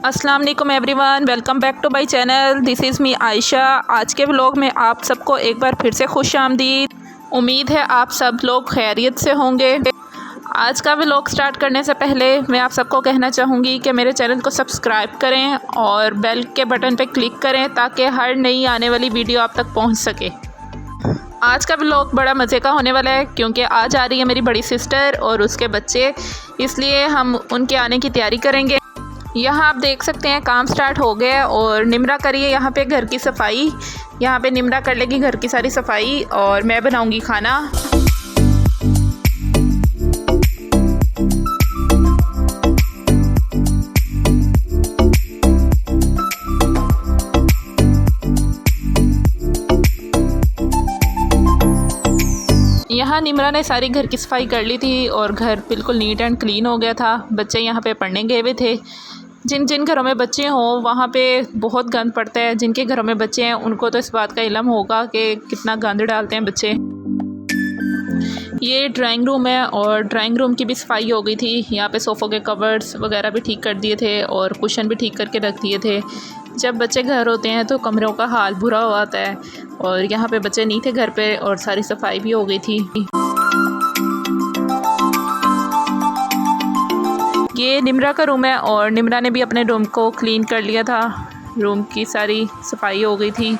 अस्सलाम वालेकुम everyone, welcome back to my channel. This is me Ayesha. आज के व्लॉग में आप सबको एक बार फिर से खुश आमदीद। उम्मीद है आप सब लोग खैरियत से होंगे। आज का व्लॉग स्टार्ट करने से पहले मैं आप सबको कहना चाहूँगी कि मेरे चैनल को सब्सक्राइब करें और बेल के बटन पर क्लिक करें ताकि हर नई आने वाली वीडियो आप तक पहुँच सके। आज का व्लॉग बड़ा मज़े का होने वाला है क्योंकि आज आ रही है मेरी बड़ी सिस्टर और उसके बच्चे, इसलिए हम उनके आने की तैयारी करेंगे। यहाँ आप देख सकते हैं काम स्टार्ट हो गया और निमरा करिए यहाँ पे घर की सफाई। यहाँ पे निमरा कर लेगी घर की सारी सफाई और मैं बनाऊंगी खाना। यहाँ निमरा ने सारी घर की सफाई कर ली थी और घर बिल्कुल नीट एंड क्लीन हो गया था। बच्चे यहाँ पे पढ़ने गए हुए थे। जिन जिन घरों में बच्चे हों वहाँ पे बहुत गंद पड़ता है। जिनके घरों में बच्चे हैं उनको तो इस बात का इल्म होगा कि कितना गंद डालते हैं बच्चे। ये ड्राइंग रूम है और ड्राइंग रूम की भी सफाई हो गई थी। यहाँ पे सोफ़ों के कवर्स वगैरह भी ठीक कर दिए थे और कुशन भी ठीक करके रख दिए थे। जब बच्चे घर होते हैं तो कमरों का हाल बुरा हो आता है और यहाँ पे बच्चे नहीं थे घर पे और सारी सफाई भी हो गई थी। ये निमरा का रूम है और निमरा ने भी अपने रूम को क्लीन कर लिया था। रूम की सारी सफाई हो गई थी।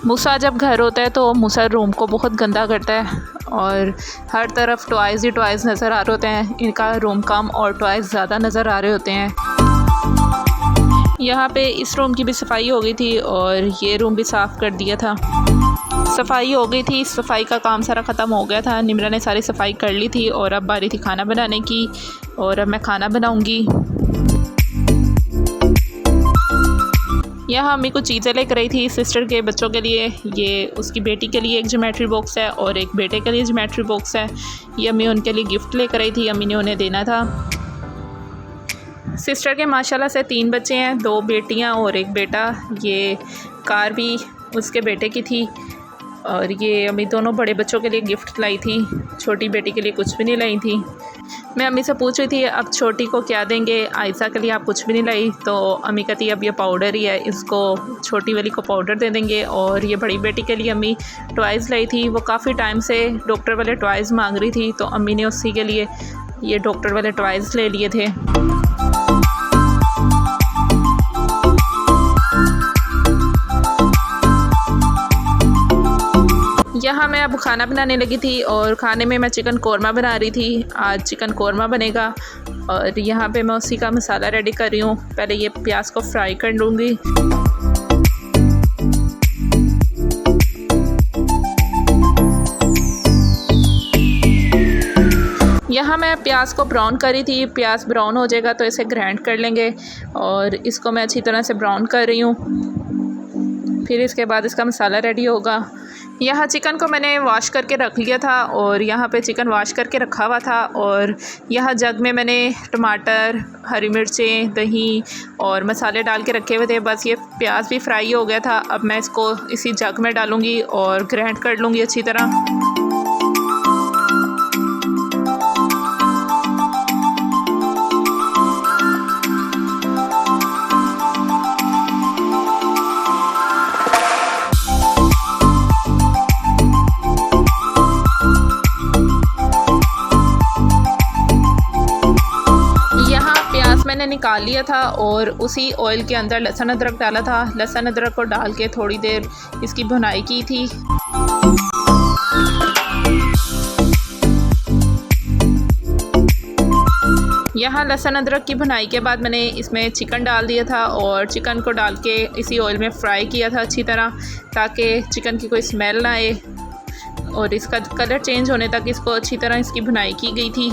मूसा जब घर होता है तो मूसा रूम को बहुत गंदा करता है और हर तरफ टॉयज़ ही टॉयज़ नज़र आ रहे होते हैं। इनका रूम कम और टॉयज़ ज़्यादा नज़र आ रहे होते हैं। यहाँ पे इस रूम की भी सफाई हो गई थी और ये रूम भी साफ़ कर दिया था। सफाई हो गई थी, सफाई का काम सारा ख़त्म हो गया था। निमरा ने सारी सफाई कर ली थी और अब बारी थी खाना बनाने की और अब मैं खाना बनाऊंगी। यहाँ अम्मी कुछ चीज़ें लेकर आई थी सिस्टर के बच्चों के लिए। ये उसकी बेटी के लिए एक ज्योमेट्री बॉक्स है और एक बेटे के लिए ज्योमेट्री बॉक्स है। ये अम्मी उनके लिए गिफ्ट लेकर आई थी, अम्मी ने उन्हें देना था। सिस्टर के माशाल्लाह से 3 बच्चे हैं, 2 बेटियाँ और 1 बेटा। ये कार भी उसके बेटे की थी और ये अम्मी दोनों बड़े बच्चों के लिए गिफ्ट लाई थी। छोटी बेटी के लिए कुछ भी नहीं लाई थी। मैं अम्मी से पूछ रही थी अब छोटी को क्या देंगे, आयशा के लिए आप कुछ भी नहीं लाई। तो अम्मी कहती है अब ये पाउडर ही है, इसको छोटी वाली को पाउडर दे देंगे। और ये बड़ी बेटी के लिए अम्मी टॉयज़ लाई थी। वो काफ़ी टाइम से डॉक्टर वाले टॉयज़ मांग रही थी तो अम्मी ने उसी के लिए ये डॉक्टर वाले टॉयज़ ले लिए थे। यहाँ मैं अब खाना बनाने लगी थी और खाने में मैं चिकन कोरमा बना रही थी। आज चिकन कोरमा बनेगा और यहाँ पे मैं उसी का मसाला रेडी कर रही हूँ। पहले ये प्याज को फ्राई कर लूँगी। यहाँ मैं प्याज को ब्राउन करी थी। प्याज ब्राउन हो जाएगा तो इसे ग्राइंड कर लेंगे और इसको मैं अच्छी तरह से ब्राउन कर रही हूँ। फिर इसके बाद इसका मसाला रेडी होगा। यहाँ चिकन को मैंने वॉश करके रख लिया था और यहाँ पे चिकन वॉश करके रखा हुआ था और यहाँ जग में मैंने टमाटर, हरी मिर्चें, दही और मसाले डाल के रखे हुए थे। बस ये प्याज भी फ्राई हो गया था। अब मैं इसको इसी जग में डालूँगी और ग्राइंड कर लूँगी अच्छी तरह। मैंने निकाल लिया था और उसी ऑयल के अंदर लहसुन अदरक डाला था। लहसुन अदरक को डाल के थोड़ी देर इसकी भुनाई की थी। यहाँ लहसुन अदरक की भुनाई के बाद मैंने इसमें चिकन डाल दिया था और चिकन को डाल के इसी ऑयल में फ्राई किया था अच्छी तरह ताकि चिकन की कोई स्मेल ना आए और इसका कलर चेंज होने तक इसको अच्छी तरह इसकी भुनाई की गई थी।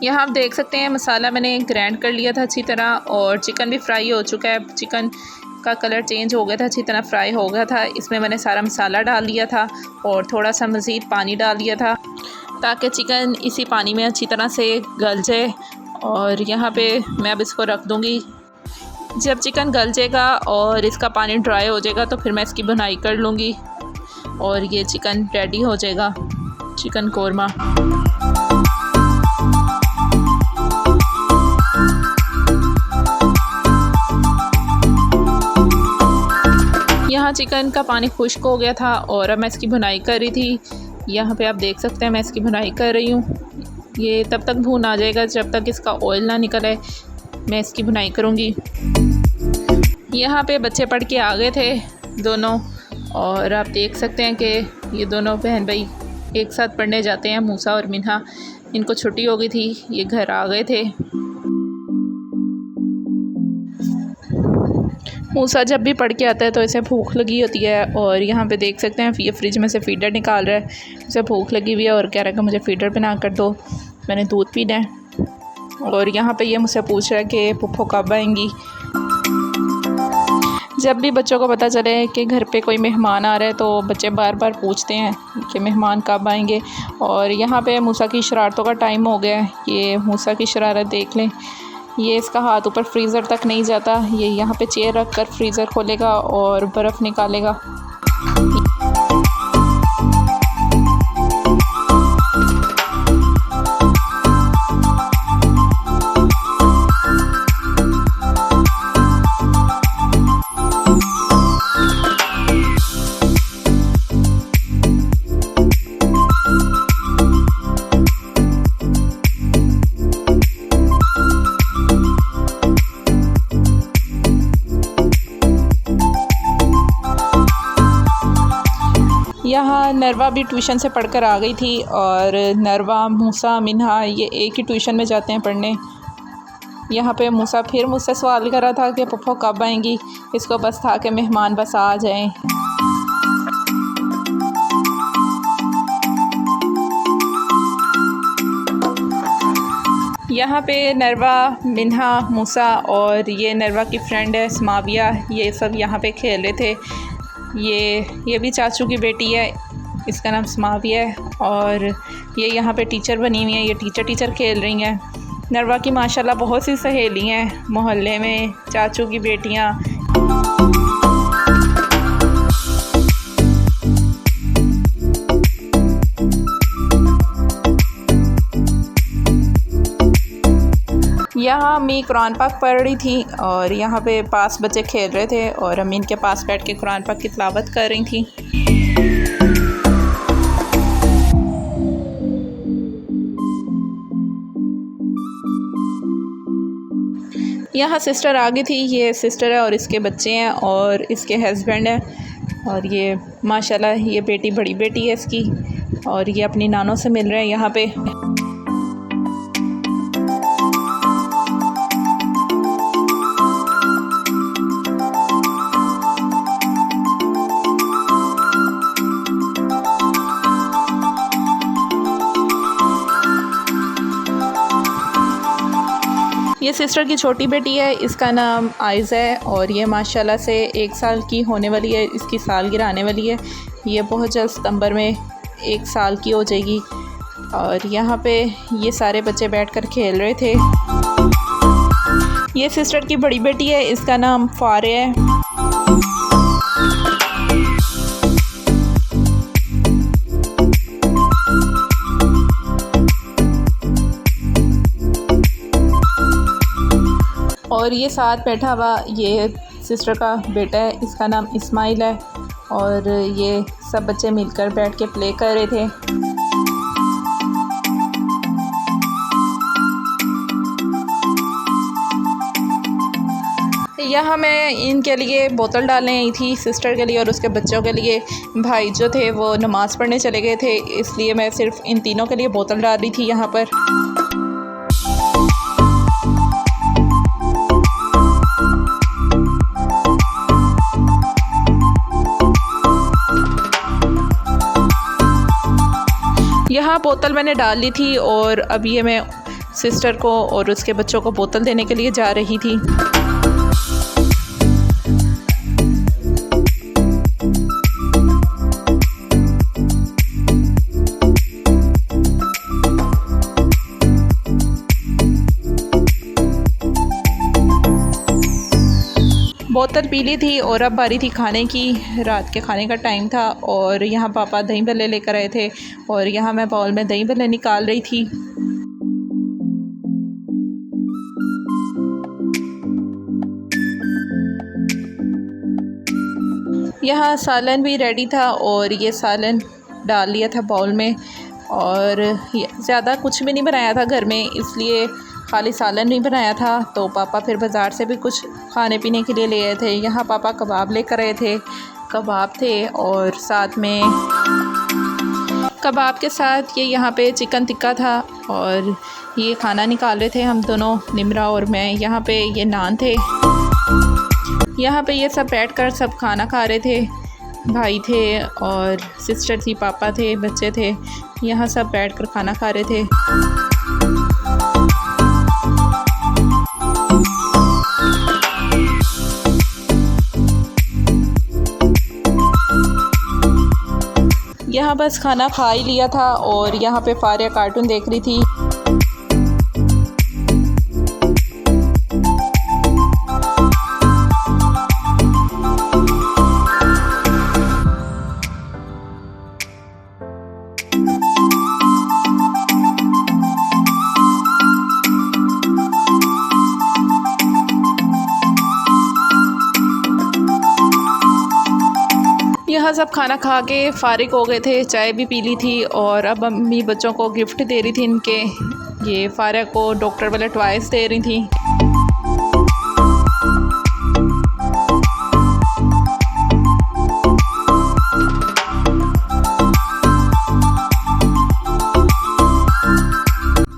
यहाँ आप देख सकते हैं मसाला मैंने ग्राइंड कर लिया था अच्छी तरह और चिकन भी फ्राई हो चुका है। चिकन का कलर चेंज हो गया था, अच्छी तरह फ्राई हो गया था। इसमें मैंने सारा मसाला डाल दिया था और थोड़ा सा मज़ीद पानी डाल दिया था ताकि चिकन इसी पानी में अच्छी तरह से गल जाए। और यहाँ पे मैं अब इसको रख दूँगी। जब चिकन गल जाएगा और इसका पानी ड्राई हो जाएगा तो फिर मैं इसकी भुनाई कर लूँगी और ये चिकन रेडी हो जाएगा, चिकन कोरमा। यहाँ चिकन का पानी खुश्क हो गया था और अब मैं इसकी भुनाई कर रही थी। यहाँ पे आप देख सकते हैं मैं इसकी भुनाई कर रही हूँ। ये तब तक भून आ जाएगा जब तक इसका ऑयल ना निकल आए, मैं इसकी भुनाई करूँगी। यहाँ पे बच्चे पढ़ के आ गए थे दोनों, और आप देख सकते हैं कि ये दोनों बहन भाई एक साथ पढ़ने जाते हैं, मूसा और मिन्हा। इनको छुट्टी हो गई थी, ये घर आ गए थे। मूसा जब भी पढ़ के आता है तो इसे भूख लगी होती है, और यहाँ पे देख सकते हैं ये फ्रिज में से फ़ीडर निकाल रहा है। इसे भूख लगी हुई है और कह रहा है कि मुझे फ़ीडर बना कर दो, मैंने दूध पीना है। और यहाँ पे ये मुझसे पूछ रहा है कि पुप्पो कब आएंगी। जब भी बच्चों को पता चले कि घर पे कोई मेहमान आ रहा है तो बच्चे बार बार पूछते हैं कि मेहमान कब आएंगे। और यहाँ पे मूसा की शरारतों का टाइम हो गया है। ये मूसा की शरारत देख लें, ये इसका हाथ ऊपर फ्रीज़र तक नहीं जाता, ये यहाँ पे चेयर रख कर फ्रीज़र खोलेगा और बर्फ़ निकालेगा। यहाँ नरवा भी ट्यूशन से पढ़कर आ गई थी, और नरवा, मूसा, मिन्हा ये एक ही ट्यूशन में जाते हैं पढ़ने। यहाँ पे मूसा फिर मुझसे सवाल कर रहा था कि पप्पो कब आएंगी, इसको बस था कि मेहमान बस आ जाएं। यहाँ पे नरवा, मिन्हा, मूसा और ये नरवा की फ्रेंड है समाविया, ये सब यहाँ पे खेल रहे थे। ये भी चाचू की बेटी है, इसका नाम समाविया है, और ये यहाँ पे टीचर बनी हुई है, ये टीचर खेल रही हैं। नरवा की माशाल्लाह बहुत सी सहेली हैं मोहल्ले में, चाचू की बेटियाँ। यहाँ अम्मी कुरान पाक पढ़ रही थी और यहाँ पे पास बच्चे खेल रहे थे, और अम्मी इनके पास बैठ के कुरान पाक की तिलावत कर रही थी। यहाँ सिस्टर आ गई थी, ये सिस्टर है और इसके बच्चे हैं और इसके हस्बैंड हैं, और ये माशाल्लाह ये बेटी बड़ी बेटी है इसकी, और ये अपनी नानों से मिल रहे हैं यहाँ पे। ये सिस्टर की छोटी बेटी है, इसका नाम आयज़ा है, और ये माशाल्लाह से 1 साल की होने वाली है, इसकी सालगिरह आने वाली है। ये बहुत जल्द सितंबर में 1 साल की हो जाएगी। और यहाँ पे ये सारे बच्चे बैठकर खेल रहे थे। ये सिस्टर की बड़ी बेटी है, इसका नाम फारे है। और ये साथ बैठा हुआ ये सिस्टर का बेटा है, इसका नाम इस्माइल है, और ये सब बच्चे मिलकर बैठ के प्ले कर रहे थे। यहाँ मैं इनके लिए बोतल डालने आई थी, सिस्टर के लिए और उसके बच्चों के लिए। भाई जो थे वो नमाज़ पढ़ने चले गए थे, इसलिए मैं सिर्फ इन तीनों के लिए बोतल डाल रही थी यहाँ पर। यहाँ बोतल मैंने डाल ली थी, और अब ये मैं सिस्टर को और उसके बच्चों को बोतल देने के लिए जा रही थी। बोतल पी ली थी और अब बारी थी खाने की। रात के खाने का टाइम था और यहाँ पापा दही भल्ले लेकर आए थे और यहाँ मैं बाउल में दही भल्ले निकाल रही थी। यहाँ सालन भी रेडी था और ये सालन डाल लिया था बाउल में। और ज़्यादा कुछ भी नहीं बनाया था घर में, इसलिए खाली सालन नहीं बनाया था। तो पापा फिर बाज़ार से भी कुछ खाने पीने के लिए ले आए थे। यहाँ पापा कबाब लेकर आए थे, कबाब थे और साथ में कबाब के साथ ये यहाँ पे चिकन टिक्का था। और ये खाना निकाल रहे थे हम दोनों, निमरा और मैं। यहाँ पे ये नान थे। यहाँ पे ये सब बैठकर सब खाना खा रहे थे। भाई थे और सिस्टर थी, पापा थे, बच्चे थे। यहाँ सब बैठकर खाना खा रहे थे। यहाँ बस खाना खा ही लिया था और यहाँ पे फारिया कार्टून देख रही थी। यहाँ सब खाना खा के फ़ारिग हो गए थे, चाय भी पी ली थी और अब अम्मी बच्चों को गिफ्ट दे रही थी इनके। ये फारिया को डॉक्टर वाले टॉयज़ दे रही थी।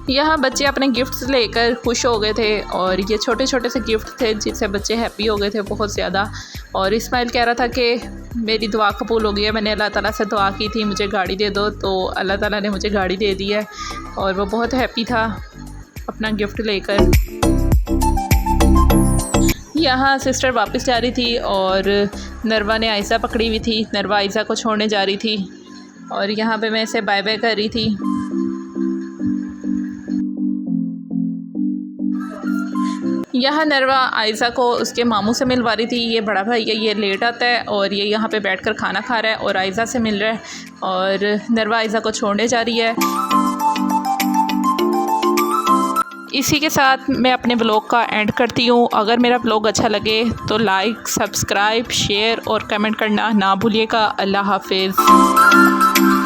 यहाँ बच्चे अपने गिफ्ट्स लेकर खुश हो गए थे और ये छोटे छोटे से गिफ्ट थे जिससे बच्चे हैप्पी हो गए थे बहुत ज़्यादा। और इस्माइल कह रहा था कि मेरी दुआ कबूल हो गई है, मैंने अल्लाह ताला से दुआ की थी मुझे गाड़ी दे दो, तो अल्लाह ताला ने मुझे गाड़ी दे दी है। और वो बहुत हैप्पी था अपना गिफ्ट लेकर। यहाँ सिस्टर वापस जा रही थी और नरवा ने आयशा पकड़ी हुई थी। नरवा आयशा को छोड़ने जा रही थी और यहाँ पे मैं इसे बाय बाय कर रही थी। यहाँ नरवा आयशा को उसके मामू से मिलवा रही थी। ये बड़ा भाई है, ये लेट आता है और ये यहाँ पे बैठकर खाना खा रहा है और आयशा से मिल रहा है। और नरवा आयशा को छोड़ने जा रही है। इसी के साथ मैं अपने ब्लॉग का एंड करती हूँ। अगर मेरा ब्लॉग अच्छा लगे तो लाइक, सब्सक्राइब, शेयर और कमेंट करना ना भूलिएगा। अल्लाह हाफिज़।